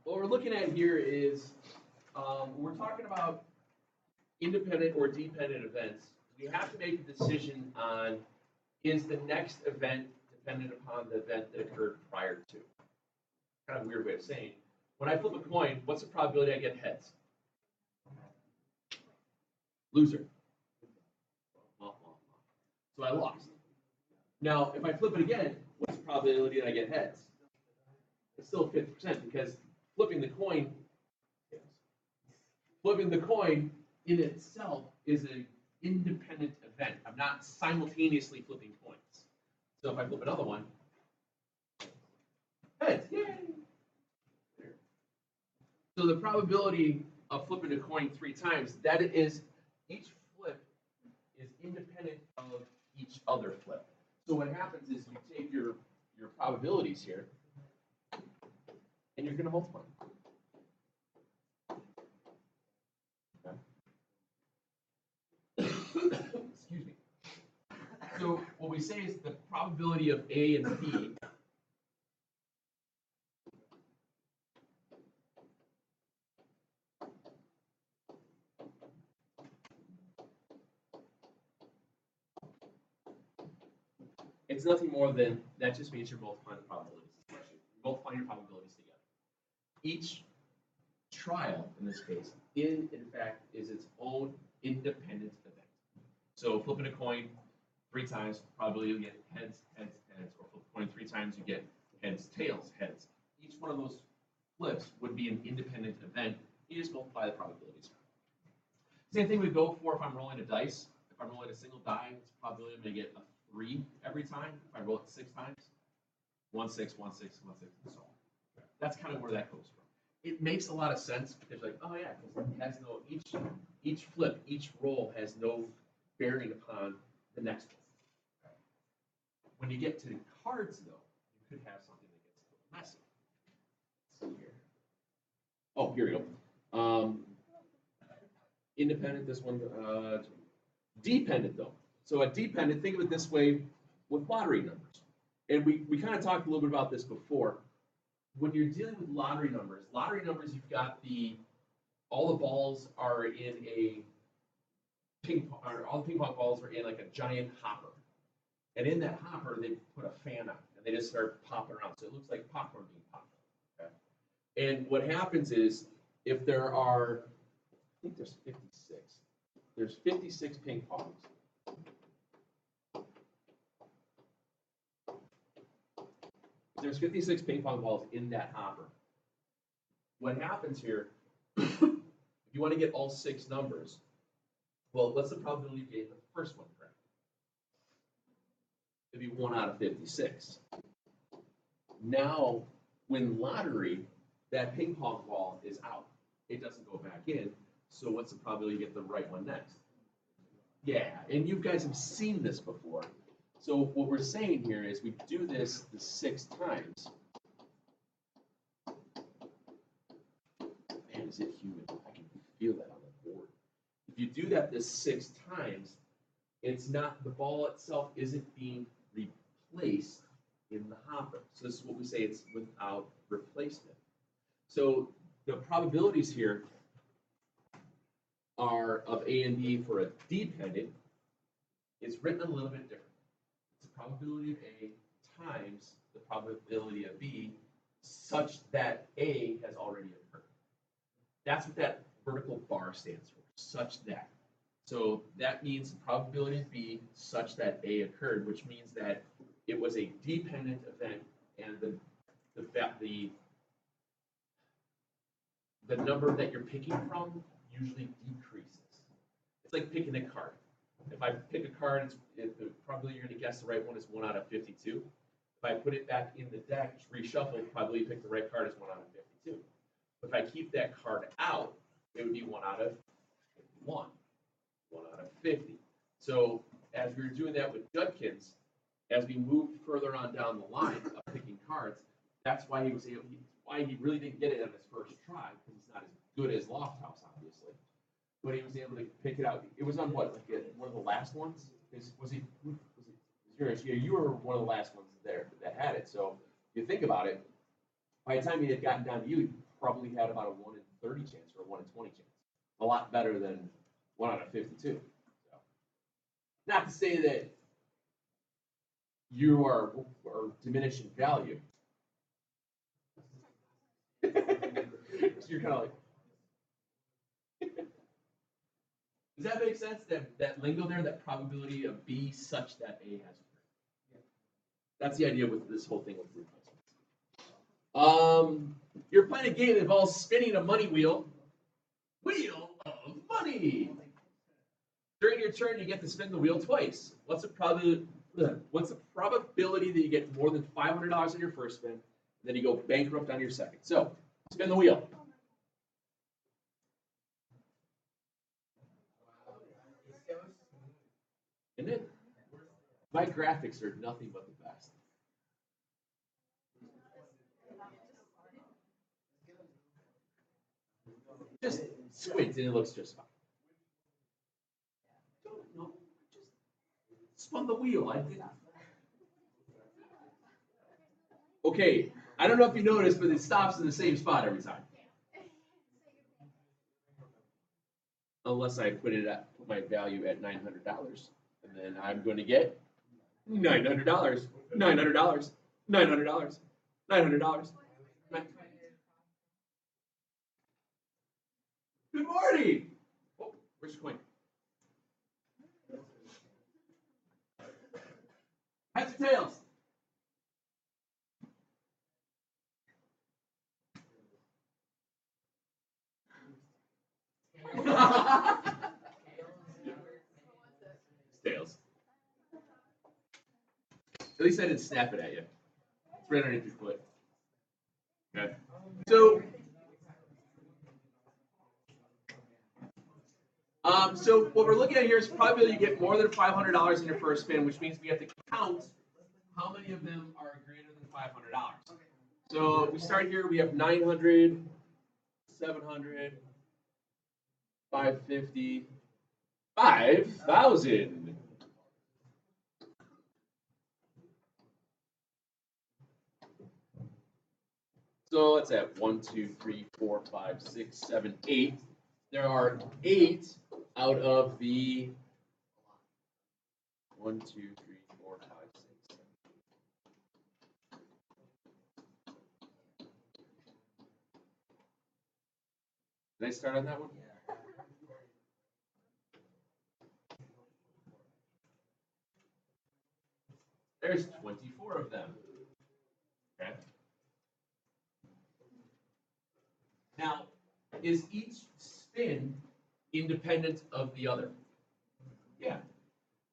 what we're looking at here is we're talking about independent or dependent events. We have to make a decision on, is the next event dependent upon the event that occurred prior to? Kind of a weird way of saying. When I flip a coin, what's the probability I get heads? Loser. So I lost. Now, if I flip it again, what's the probability that I get heads? It's still 50% because flipping the coin in itself is an independent event. I'm not simultaneously flipping coins. So if I flip another one, heads, yay! So the probability of flipping a coin 3 times, that is, each flip is independent of each other flip. So what happens is you take your probabilities here, and you're going to multiply them. Excuse me. So what we say is the probability of A and B it's nothing more than, that just means you're multiplying the probabilities. You're multiplying your probabilities together. Each trial, in this case, in fact, is its own independent event. So flipping a coin 3 times, probably you'll get heads, heads, heads, or flip a coin 3 times, you get heads, tails, heads. Each one of those flips would be an independent event. You just multiply the probabilities. Same thing we go for if I'm rolling a dice. If I'm rolling a single die, it's probability I'm going to get a 3 every time. If I roll it 6 times, 1, 6, 1, 6, 1, 6, and so on. That's kind of where that goes from. It makes a lot of sense because, like, oh yeah, because it has no, each flip, each roll has no bearing upon the next one. When you get to cards, though, you could have something that gets a little messy. Let's see here. Oh, here we go. Independent, this one. Dependent, though. So a dependent, think of it this way with lottery numbers. And we kind of talked a little bit about this before. When you're dealing with lottery numbers, you've got all the balls are in a all the ping pong balls are in like a giant hopper. And in that hopper, they put a fan on and they just start popping around. So it looks like popcorn being popped. Okay? And what happens is if there are, I think there's 56. There's 56 ping pongs. There's 56 ping pong balls in that hopper. What happens here, if you want to get all 6 numbers, well, what's the probability of getting the first one correct? It'd be 1 out of 56. Now, when lottery, that ping pong ball is out. It doesn't go back in. So what's the probability you get the right one next? Yeah, and you guys have seen this before. So what we're saying here is we do this the 6 times. Man, is it humid? I can feel that on the board. If you do that the 6 times, it's not, the ball itself isn't being replaced in the hopper. So this is what we say, it's without replacement. So the probabilities here are of A and B for a dependent. It's written a little bit different. It's the probability of A times the probability of B such that A has already occurred. That's what that vertical bar stands for, such that. So that means the probability of B such that A occurred, which means that it was a dependent event and the number that you're picking from usually decreases. It's like picking a card. If I pick a card, the probability you're going to guess the right one is 1 out of 52. If I put it back in the deck, reshuffle, probably pick the right card is 1 out of 52. If I keep that card out, it would be 1 out of 51, 1 out of 50. So as we were doing that with Judkins, as we moved further on down the line of picking cards, that's why he was able. Why he really didn't get it on his first try, because he's not as good as Lofthouse, obviously. But he was able to pick it out. It was on what, like one of the last ones? Was it yours? Yeah, you were one of the last ones there that had it. So if you think about it, by the time he had gotten down to you, probably had about a 1 in 30 chance or a 1 in 20 chance. A lot better than 1 out of 52. So, not to say that you are diminishing value. So you're kind of like, does that make sense? That lingo there, that probability of B such that A has occurred. That's the idea with this whole thing with replacements. You're playing a game that involves spinning a money wheel. Wheel of money. During your turn, you get to spin the wheel twice. What's the probability that you get more than $500 on your first spin, and then you go bankrupt on your second? So, spin the wheel. Isn't it? My graphics are nothing but the best. Just squint and it looks just fine. Don't know. Just spun the wheel. I did. Okay, I don't know if you noticed, but it stops in the same spot every time. Unless I put my value at $900, and then I'm going to get $900, $900, $900, $900. Good morning. Oh, where's your coin? Heads or tails? Tails. At least I didn't snap it at you. It's right underneath your foot. Okay. So what we're looking at here is probability you get more than $500 in your first spin, which means we have to count how many of them are greater than $500. So if we start here, we have 900, 700, 550, 5,000. So let's add 1, 2, 3, 4, 5, 6, 7, 8. There are 8 out of the 1, 2, 3, 4, 5, 6, 7. Did I start on that one? There's 24 of them. Okay. Now, is each spin independent of the other? Yeah.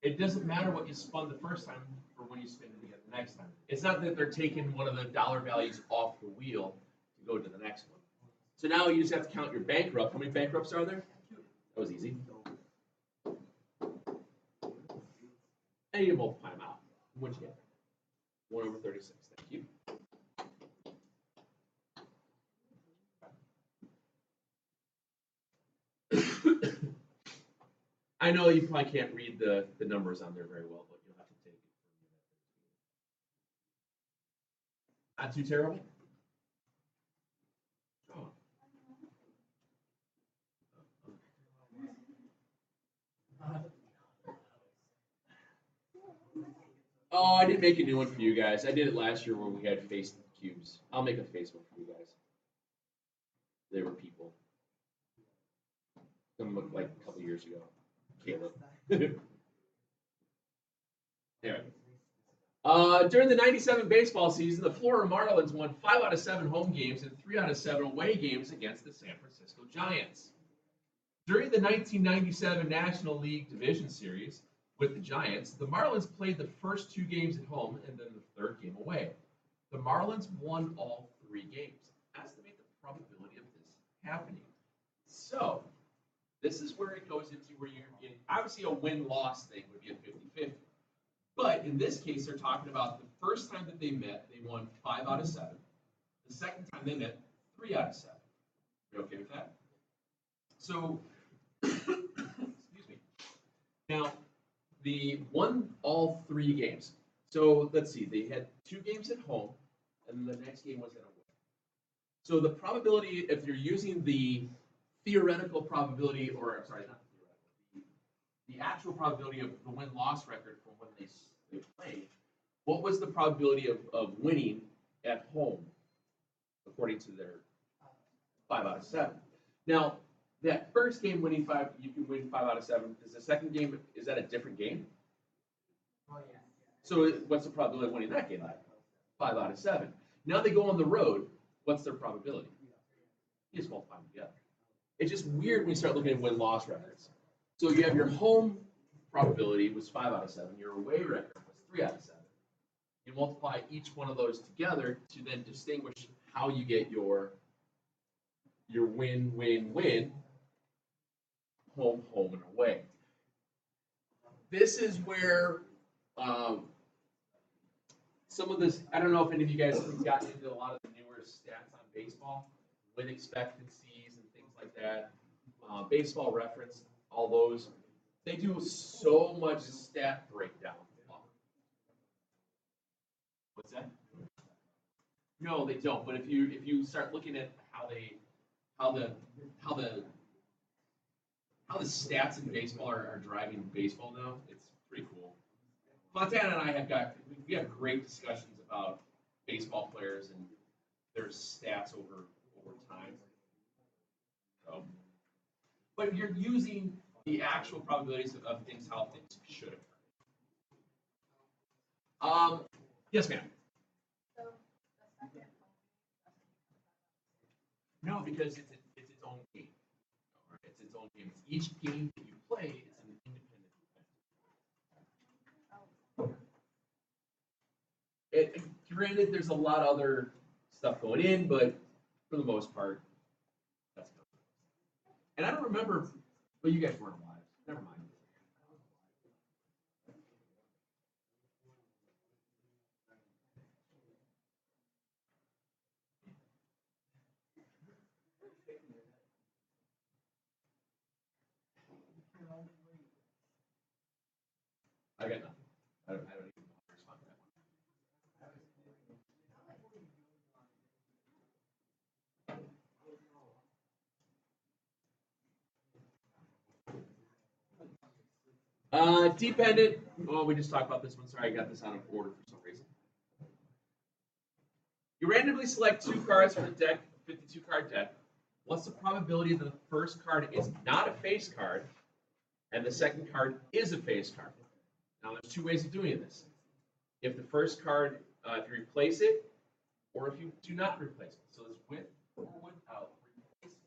It doesn't matter what you spun the first time or when you spin it again the next time. It's not that they're taking one of the dollar values off the wheel to go to the next one. So now you just have to count your bankrupt. How many bankrupts are there? That was easy. And you multiply them out. What'd you get? 1 over 36. Thank you. I know you probably can't read the numbers on there very well, but you'll have to take it. Not too terrible? Oh, I didn't make a new one for you guys. I did it last year when we had face cubes. I'll make a face one for you guys. They were people. Some looked like a couple years ago. Caleb. Anyway. During the 97 baseball season, the Florida Marlins won 5 out of 7 home games and 3 out of 7 away games against the San Francisco Giants. During the 1997 National League Division Series with the Giants, the Marlins played the first 2 games at home and then the 3rd game away. The Marlins won all 3 games. Estimate the probability of this happening. So, this is where it goes into where you're in, obviously a win-loss thing would be a 50-50. But in this case, they're talking about the first time that they met, they won 5 out of 7. The second time they met, 3 out of 7. You okay with that? So, excuse me. Now, they won all 3 games. So let's see, they had 2 games at home, and the next game was at away. So the probability, if you're using the theoretical probability, or I'm sorry, not theoretical, the actual probability of the win-loss record from when they played, what was the probability of winning at home according to their 5 out of 7? Now, that first game winning 5, you can win 5 out of 7. Is the second game, is that a different game? Oh, yeah. So what's the probability of winning that game? 5 out of 7. Now they go on the road. What's their probability? You just multiply them together. It's just weird when you start looking at win-loss records. So you have your home probability was 5 out of 7. Your away record was 3 out of 7. You multiply each one of those together to then distinguish how you get your win, win, win, home, home, and away. This is where some of this, I don't know if any of you guys have gotten into a lot of the newer stats on baseball, win expectancies and things like that, baseball reference, all those. They do so much stat breakdown. What's that? No, they don't. But if you start looking at how the stats in baseball are driving baseball now, it's pretty cool. Montana and I have great discussions about baseball players and their stats over time. So, but you're using the actual probabilities of things, how things should occur. Yes, ma'am. So the second No, because it's its own game. It's its own game. It's each game that you play, it's an independent event. Granted, there's a lot of other stuff going in, but for the most part, that's good. And I don't remember, well, you guys weren't alive. Never mind. I got nothing. I don't even know how to respond to that one. Dependent. Oh, we just talked about this one. Sorry, I got this out of order for some reason. You randomly select 2 cards from the deck, 52 card deck. What's the probability that the first card is not a face card and the second card is a face card? Now, there's 2 ways of doing this. If the first card, if you replace it, or if you do not replace it. So it's with or without replacement.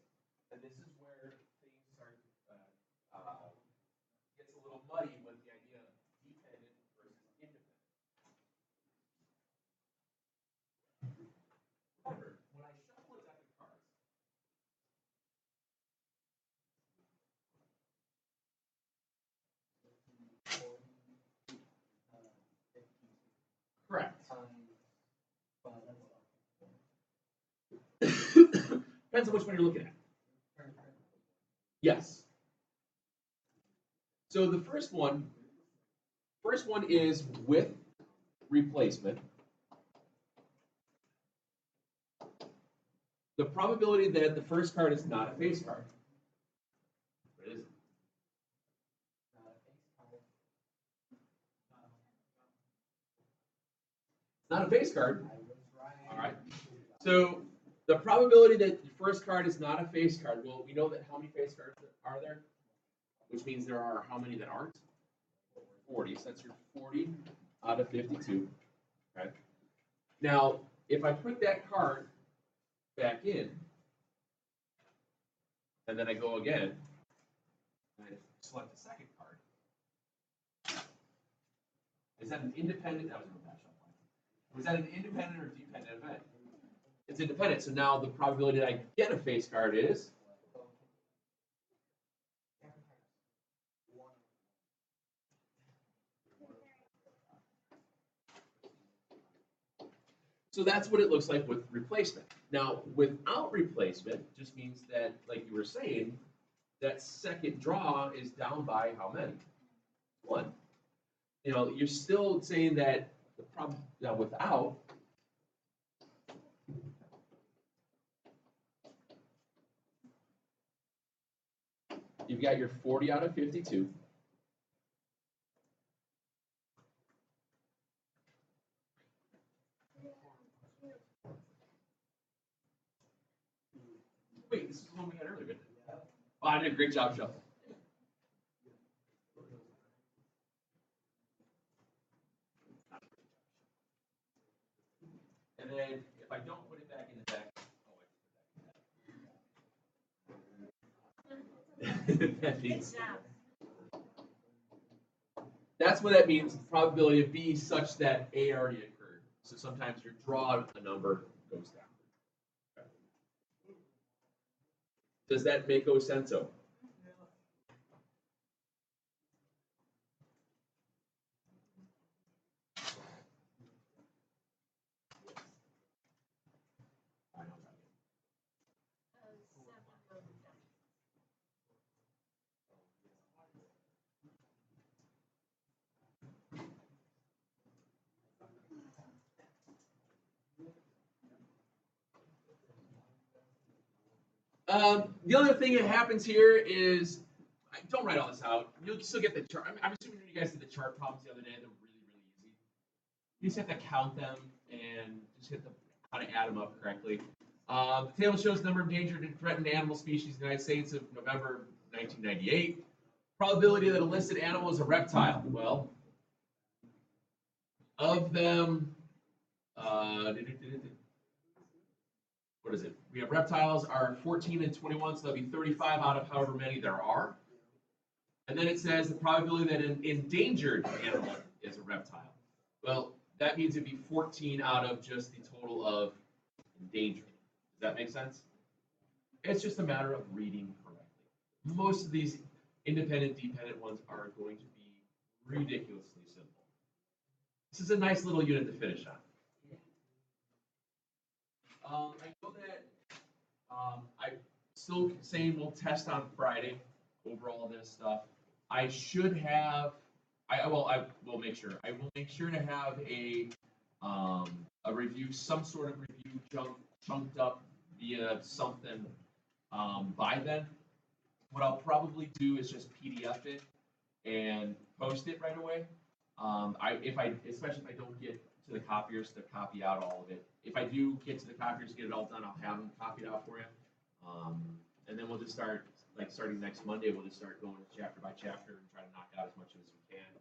And this is where things start gets a little muddy with the idea of dependent versus independent. Remember, when I shuffle a deck of cards, correct. Depends on which one you're looking at. Yes. So the first one is with replacement. The probability that the first card is not a face card. What is it? It's not a face card. All right. So the probability that the first card is not a face card, well, we know that how many face cards are there? Which means there are how many that aren't? 40. So that's your 40 out of 52. Okay. Now, if I put that card back in, and then I go again, and I select the second card, is that an independent? That was a bad shot. Was that an independent or dependent event? It's independent. So now the probability that I get a face card is so that's what it looks like with replacement. Now, without replacement just means that, like you were saying, that second draw is down by how many? 1. You know, you're still saying that the problem now without You've got your 40 out of 52. Wait, this is the one we had earlier, didn't it? Oh, I did a great job shuffling. And then if I don't put it back in the deck, that means, that's what that means. The probability of B such that A already occurred. So sometimes your draw a number goes down. Okay. Does that make sense? The other thing that happens here is, don't write all this out. You'll still get the chart. I'm assuming you guys did the chart problems the other day. They're really, really easy. You just have to count them and just hit how to add them up correctly. The table shows the number of endangered and threatened animal species in the United States of November 1998. Probability that a listed animal is a reptile. Well, of them, what is it? We have reptiles are 14 and 21, so that'll be 35 out of however many there are. And then it says the probability that an endangered animal is a reptile. Well, that means it'd be 14 out of just the total of endangered. Does that make sense? It's just a matter of reading correctly. Most of these independent, dependent ones are going to be ridiculously simple. This is a nice little unit to finish on. I know that I'm still saying we'll test on Friday over all this stuff. I should have. I will make sure. I will make sure to have a review, some sort of review chunked up via something by then. What I'll probably do is just PDF it and post it right away. Especially if I don't get to the copiers to copy out all of it. If I do get to the copiers, get it all done, I'll have them copied out for you. And then we'll just start, starting next Monday, we'll just start going chapter by chapter and try to knock out as much as we can.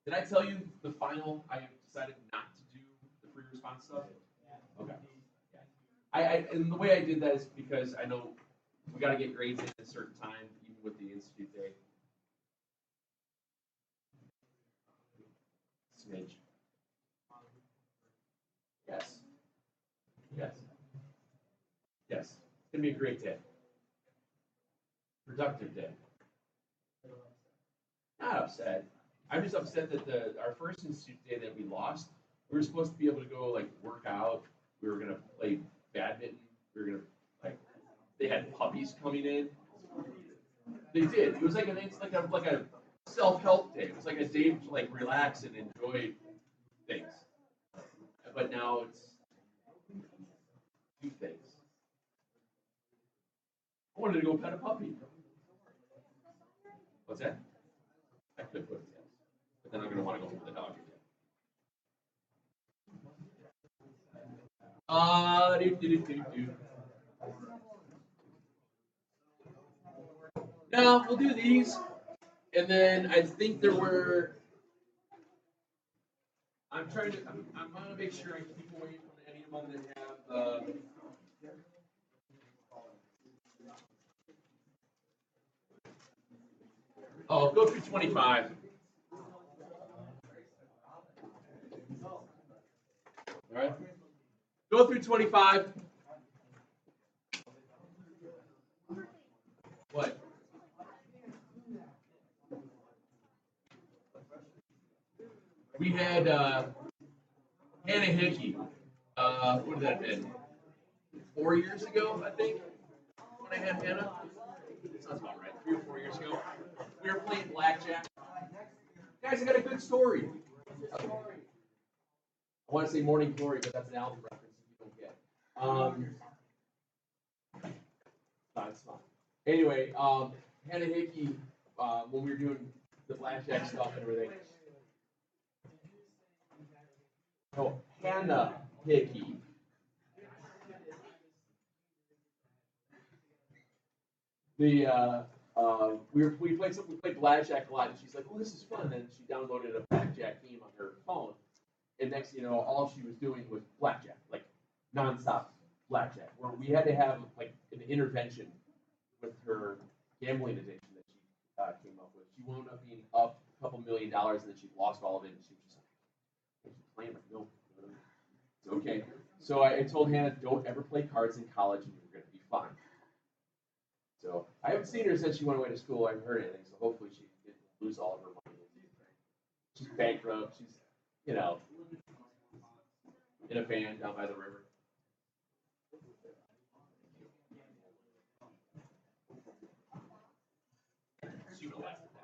Did I tell you the final? I decided not to do the free response stuff. Okay. Yeah. And the way I did that is because I know we got to get grades in a certain time, even with the institute day. Smidge. Yes. Yes. Yes. It's gonna be a great day. Productive day. Not upset. I'm just upset that our first institute day that we lost, we were supposed to be able to go work out. We were gonna play badminton. We were gonna they had puppies coming in. They did. It was like a self-help day. It was like a day to relax and enjoy things. But now it's do things. I wanted to go pet a puppy. What's that? I could put it yes. But then I'm gonna want to go with the dog again. Now we'll do these. And then I think there were. I'm trying to make sure I keep away from any of them that have. Go through 25. All right. Go through 25. What? We had Hannah Hickey. What did that have been? 4 years ago, I think, when I had Hannah. Sounds about right. 3 or 4 years ago. We were playing blackjack. Guys, I got a good story. I want to say Morning Glory, but that's an album reference you don't get. It's fine. Anyway, Hannah Hickey, when we were doing the blackjack stuff and everything. Oh, Hannah Hickey. We played blackjack a lot, and she's like, "Oh, this is fun." And she downloaded a blackjack game on her phone, and next thing you know, all she was doing was blackjack, like nonstop blackjack. Where we had to have like an intervention with her gambling addiction that she came up with. She wound up being up a couple $1 million, and then she lost all of it, and she was just like, "I keep playing like no, it's okay." So I told Hannah, "Don't ever play cards in college, and you're going to be fine." So I haven't seen her since she went away to school. I haven't heard anything, so hopefully she didn't lose all of her money. She's bankrupt. She's, you know, in a van down by the river. She would have left.